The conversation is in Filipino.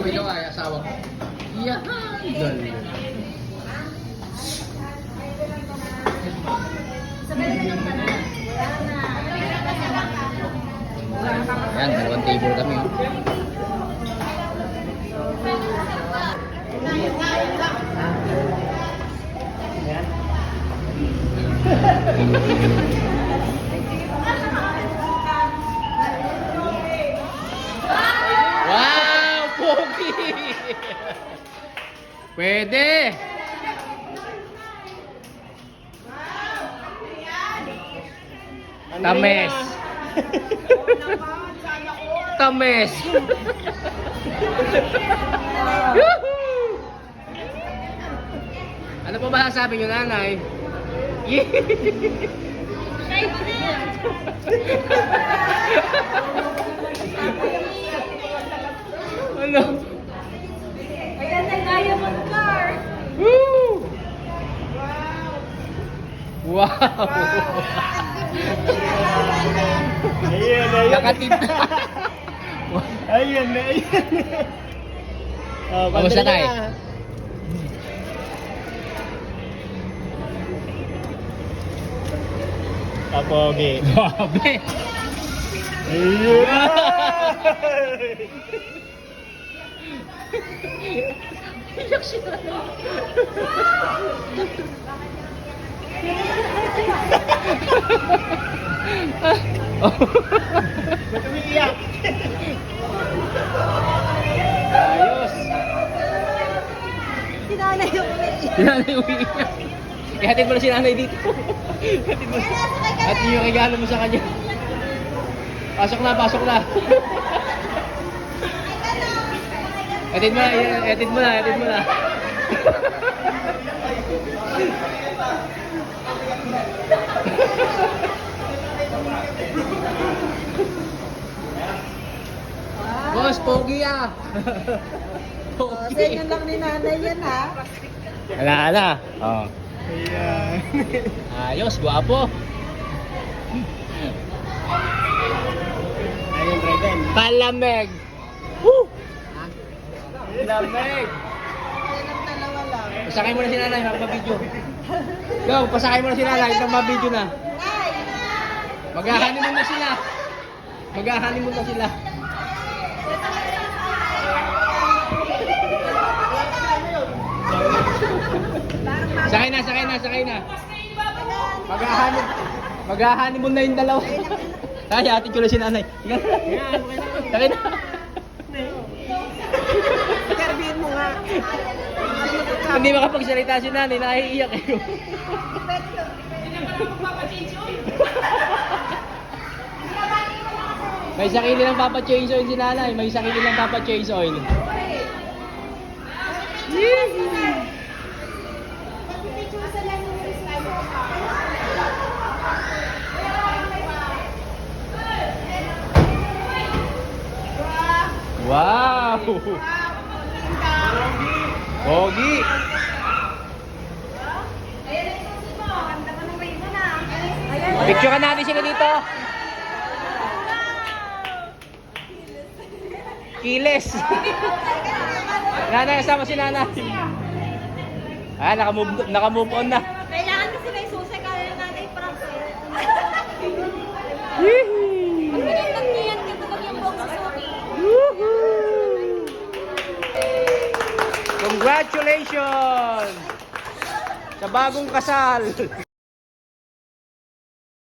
O ikaw ay asawa ko. Yan. Galing. Ayan, dalawang table kami. Wow! Pogi! Pwede! Tames! Tames! Ano pa ba sabi niyo, nanay? Ano? Ayan na Diamond Car. Woo! Wow! Ayan, ayan. Nakatip na. Ayan na, ayan. Oh, Kamusta tayo? Kapogi. Grabe! Ayan. Iyak siya. Ba't umiiyak? Ayos! Si nanay yung umiiyak. Si nanay umiiyak. Ihatid mo na si nanay dito. Ihatid mo. At yung regalo mo sa kanya. Pasok na, pasok na. Ihatid mo na, ihatid mo na, ihatid mo na. Boss, pogi ah. Sa inyo lang ni nanay yan ha. Ala. Oh. Ayan. Ayos, guwapo. Ayun, Dragon. Palamig. Woo! Lamig. Yan ang dalawa lang. Pasakay mo na si nanay, magpa-video. Go, pasakay mo na si nanay, magpa-video na. Nay! Mag-honeymoon na sila. Mag-honeymoon na sila. Sakay na, sakay na, sakay na. Mag-honeymoon na yung dalawa. Kaya, atin ko na si nanay. Sakay na. Karbihin mo nga. Hindi makapagsalita si nanay, nahiiyak eh. May sakili ng Papa Chase Oil si nanay, may sakili ng Papa Chase Oil. Wow! Pogi! Picture ka natin sila dito. Kiles. Nanay, kasama si nanay. Ah, naka-move on na. Kailangan kasi may susi kaya na nanay prank eh. Yee! Pag pinagtag niya yan, kapag yung buong susi. Congratulations! Sa bagong kasal!